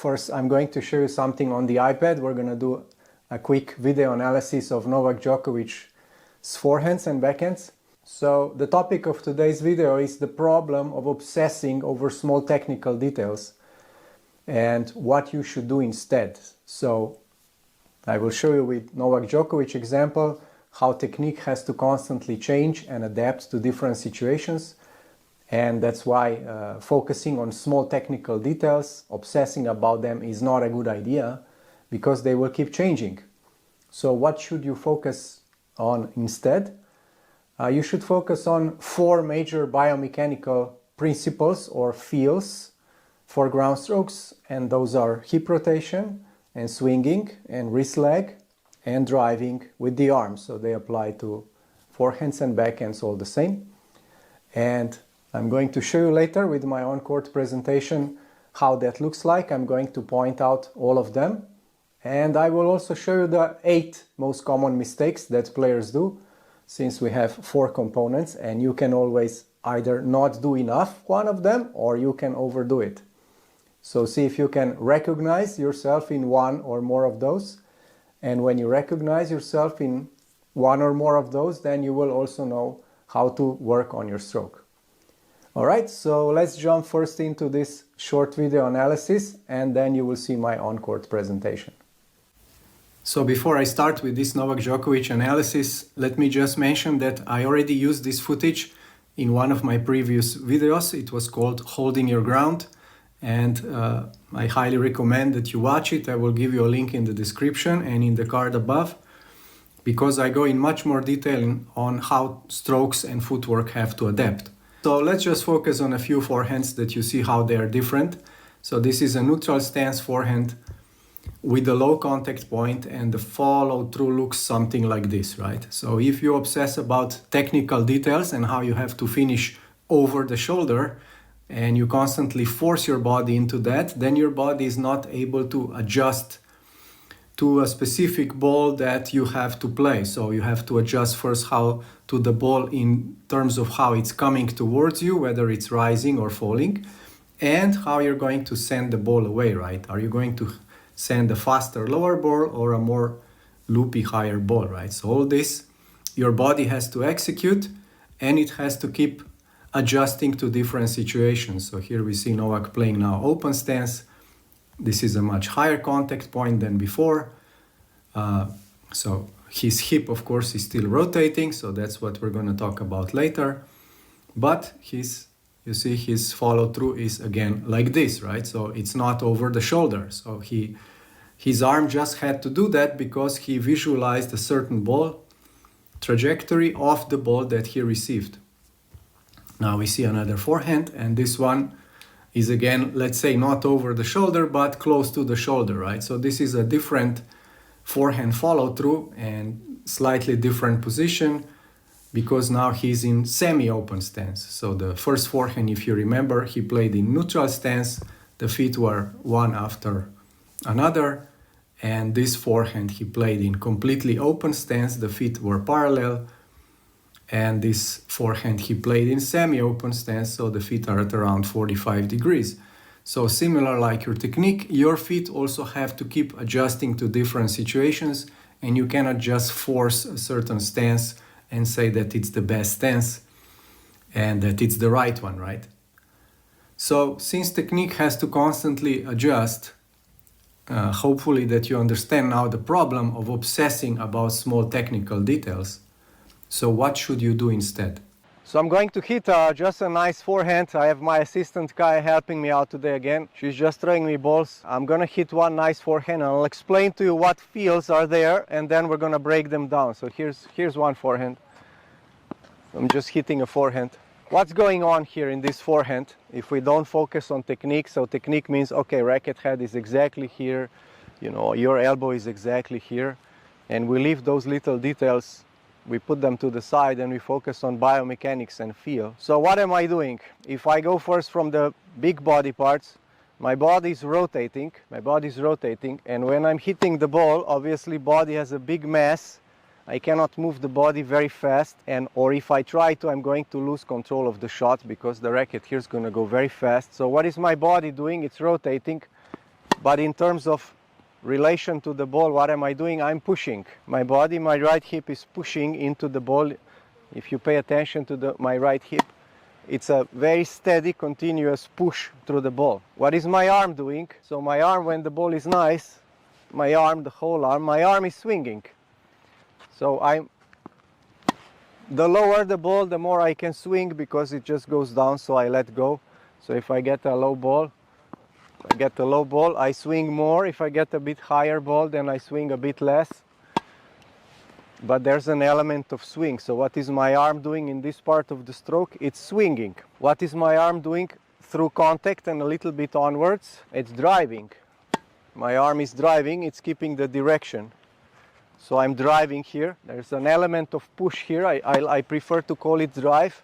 first I'm going to show you something on the iPad. We're going to do a quick video analysis of Novak Djokovic's forehands and backhands. So the topic of today's video is the problem of obsessing over small technical details and what you should do instead. So I will show you with Novak Djokovic example how technique has to constantly change and adapt to different situations. And that's why focusing on small technical details, obsessing about them is not a good idea because they will keep changing. So what should you focus on instead? You should focus on 4 major biomechanical principles or feels for ground strokes, and those are hip rotation and swinging and wrist leg and driving with the arms. So they apply to forehands and backhands all the same. And I'm going to show you later with my on-court presentation how that looks like. I'm going to point out all of them. And I will also show you the 8 most common mistakes that players do, since we have 4 components, and you can always either not do enough one of them or you can overdo it. So see if you can recognize yourself in one or more of those. And when you recognize yourself in one or more of those, then you will also know how to work on your stroke. Alright, so let's jump first into this short video analysis and then you will see my on-court presentation. So before I start with this Novak Djokovic analysis, let me just mention that I already used this footage in one of my previous videos. It was called Holding Your Ground, and I highly recommend that you watch it. I will give you a link in the description and in the card above, because I go in much more detail on how strokes and footwork have to adapt. So let's just focus on a few forehands that you see how they are different. So this is a neutral stance forehand with a low contact point, and the follow through looks something like this, right? So if you obsess about technical details and how you have to finish over the shoulder and you constantly force your body into that, then your body is not able to adjust to a specific ball that you have to play. So you have to adjust first how to the ball in terms of how it's coming towards you, whether it's rising or falling, and how you're going to send the ball away, right? Are you going to send a faster lower ball or a more loopy higher ball, right? So all this your body has to execute, and it has to keep adjusting to different situations. So here we see Novak playing now open stance. This is a much higher contact point than before. So his hip, of course, is still rotating. So that's what we're going to talk about later. But you see his follow through is again like this, right? So it's not over the shoulder. So his arm just had to do that because he visualized a certain ball trajectory of the ball that he received. Now we see another forehand, and this one is again, let's say, not over the shoulder, but close to the shoulder, right? So this is a different forehand follow through and slightly different position, because now he's in semi-open stance. So the first forehand, if you remember, he played in neutral stance. The feet were one after another. And this forehand, he played in completely open stance. The feet were parallel. And this forehand, he played in semi-open stance. So the feet are at around 45 degrees. So similar like your technique, your feet also have to keep adjusting to different situations. And you cannot just force a certain stance and say that it's the best stance and that it's the right one, right? So since technique has to constantly adjust, hopefully that you understand now the problem of obsessing about small technical details. So what should you do instead? So I'm going to hit just a nice forehand. I have my assistant Kai helping me out today again. She's just throwing me balls. I'm gonna hit one nice forehand and I'll explain to you what feels are there, and then we're gonna break them down. So here's one forehand. I'm just hitting a forehand. What's going on here in this forehand if we don't focus on technique? So technique means, okay, racket head is exactly here, you know, your elbow is exactly here, and we leave those little details, we put them to the side and we focus on biomechanics and feel. So what am I doing? If I go first from the big body parts, my body is rotating, and when I'm hitting the ball, obviously body has a big mass. I cannot move the body very fast, or if I try to, I'm going to lose control of the shot because the racket here is going to go very fast. So what is my body doing? It's rotating but in terms of relation to the ball, what am I doing? I'm pushing. My body, my right hip is pushing into the ball. If you pay attention to my right hip, it's a very steady, continuous push through the ball. What is my arm doing? So my arm, when the ball is nice, my arm, the whole arm, my arm is swinging. So the lower the ball, the more I can swing because it just goes down, so I let go. So if I get a low ball, I swing more. If I get a bit higher ball, then I swing a bit less. But there's an element of swing. So what is my arm doing in this part of the stroke? It's swinging. What is my arm doing through contact and a little bit onwards? It's driving. My arm is driving, it's keeping the direction. So I'm driving here. There's an element of push here. I prefer to call it drive.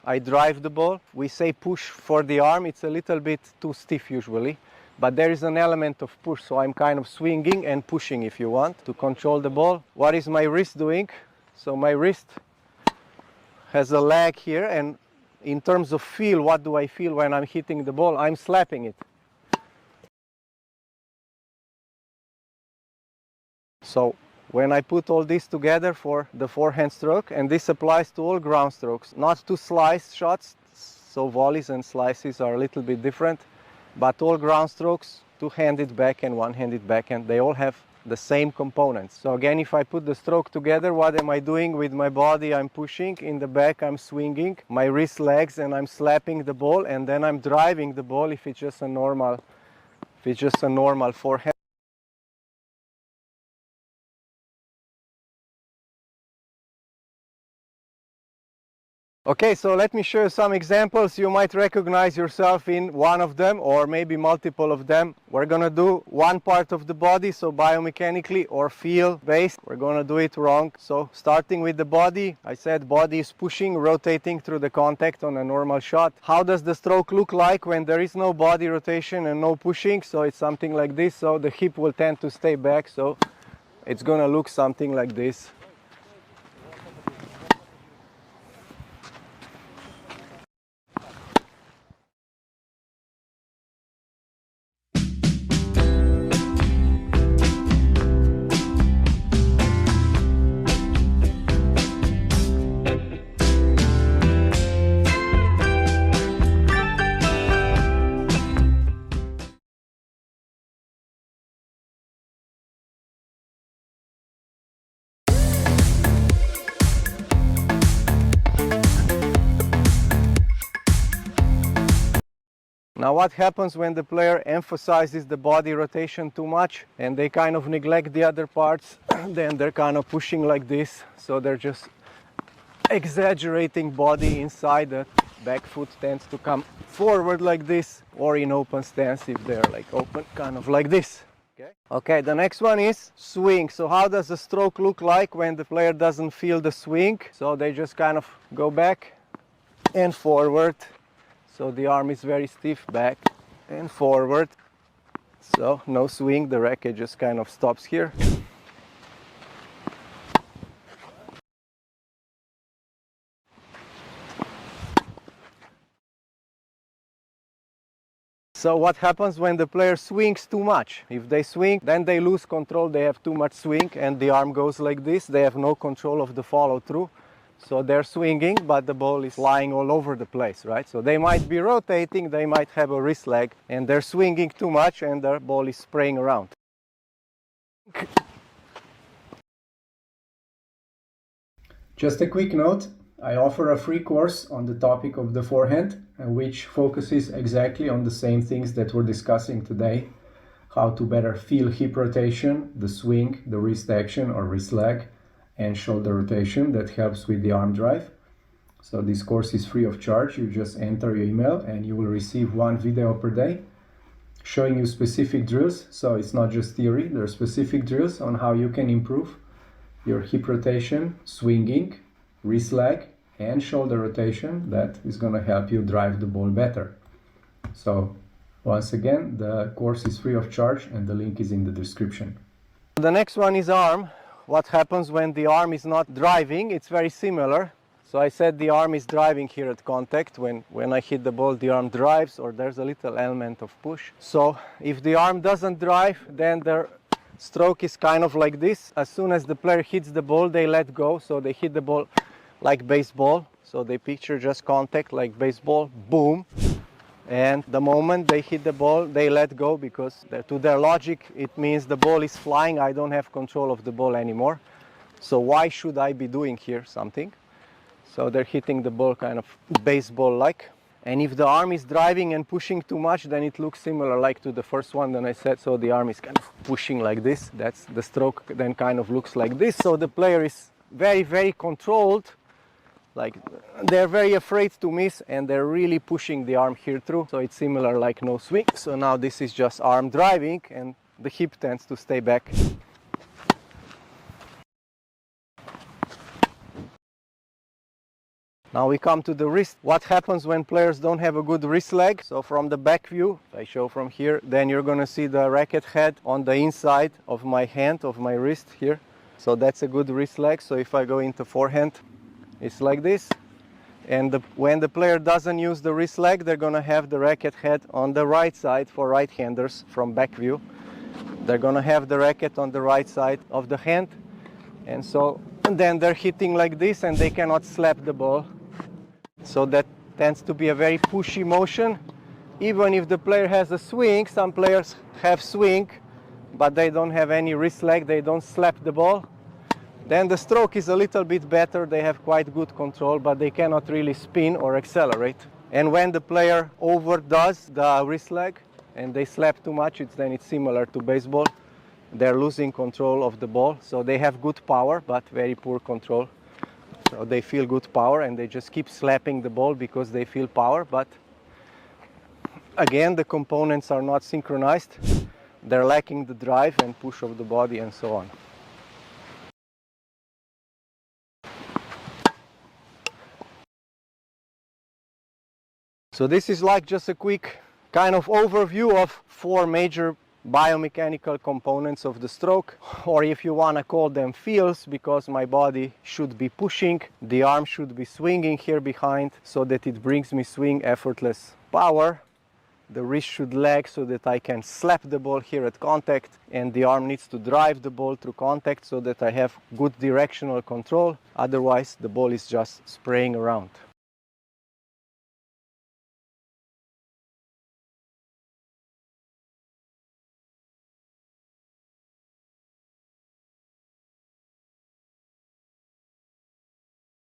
I drive the ball. We say push for the arm. It's a little bit too stiff usually, but there is an element of push. So I'm kind of swinging and pushing, if you want, to control the ball. What is my wrist doing? So my wrist has a lag here, and in terms of feel, what do I feel when I'm hitting the ball? I'm slapping it. So when I put all this together for the forehand stroke, and this applies to all ground strokes, not to slice shots, so volleys and slices are a little bit different, but all ground strokes, two-handed backhand, one-handed backhand, they all have the same components. So again, if I put the stroke together, what am I doing with my body? I'm pushing, in the back I'm swinging, my wrist legs, and I'm slapping the ball, and then I'm driving the ball if it's just a normal forehand. Okay, so let me show you some examples. You might recognize yourself in one of them or maybe multiple of them. We're gonna do one part of the body, so biomechanically or feel based. We're gonna do it wrong. So starting with the body, I said body is pushing, rotating through the contact on a normal shot. How does the stroke look like when there is no body rotation and no pushing? So it's something like this. So the hip will tend to stay back. So it's gonna look something like this. Now what happens when the player emphasizes the body rotation too much and they kind of neglect the other parts? Then they're kind of pushing like this, so they're just exaggerating body inside. The back foot tends to come forward like this, or in open stance if they're like open, kind of like this. Okay, the next one is swing. So how does the stroke look like when the player doesn't feel the swing? So they just kind of go back and forward. So the arm is very stiff, back and forward. So no swing, the racket just kind of stops here. So what happens when the player swings too much? If they swing, then they lose control, they have too much swing and the arm goes like this. They have no control of the follow through. So they're swinging, but the ball is flying all over the place, right? So they might be rotating, they might have a wrist lag, and they're swinging too much and their ball is spraying around. Just a quick note, I offer a free course on the topic of the forehand, which focuses exactly on the same things that we're discussing today. How to better feel hip rotation, the swing, the wrist action or wrist lag, and shoulder rotation that helps with the arm drive. So this course is free of charge. You just enter your email and you will receive one video per day showing you specific drills. So it's not just theory, there are specific drills on how you can improve your hip rotation, swinging, wrist lag and shoulder rotation. That is going to help you drive the ball better. So once again, the course is free of charge and the link is in the description. The next one is arm. What happens when the arm is not driving? It's very similar. So I said the arm is driving here at contact. When I hit the ball, the arm drives, or there's a little element of push. So if the arm doesn't drive, then the stroke is kind of like this. As soon as the player hits the ball, they let go. So they hit the ball like baseball. So they picture just contact like baseball, boom. And the moment they hit the ball, they let go, because to their logic, it means the ball is flying. I don't have control of the ball anymore. So why should I be doing here something? So they're hitting the ball kind of baseball-like. And if the arm is driving and pushing too much, then it looks similar like to the first one that I said. So the arm is kind of pushing like this. That's the stroke then kind of looks like this. So the player is very, very controlled. Like they're very afraid to miss, and they're really pushing the arm here through. So it's similar like no swing. So now this is just arm driving, and the hip tends to stay back. Now we come to the wrist. What happens when players don't have a good wrist leg? So from the back view, if I show from here, then you're gonna see the racket head on the inside of my hand, of my wrist here. So that's a good wrist leg. So if I go into forehand, it's like this. And when the player doesn't use the wrist leg, they're gonna have the racket head on the right side for right-handers from back view. They're gonna have the racket on the right side of the hand. And then they're hitting like this, and they cannot slap the ball. So that tends to be a very pushy motion. Even if the player has a swing, some players have swing, but they don't have any wrist leg, they don't slap the ball. Then the stroke is a little bit better, they have quite good control, but they cannot really spin or accelerate. And when the player overdoes the wrist leg and they slap too much, then it's similar to baseball. They're losing control of the ball, so they have good power, but very poor control. So they feel good power, and they just keep slapping the ball because they feel power, but again, the components are not synchronized. They're lacking the drive and push of the body and so on. So this is like just a quick kind of overview of 4 major biomechanical components of the stroke, or if you want to call them feels, because my body should be pushing, the arm should be swinging here behind so that it brings me swing effortless power. The wrist should lag so that I can slap the ball here at contact, and the arm needs to drive the ball through contact so that I have good directional control. Otherwise, the ball is just spraying around.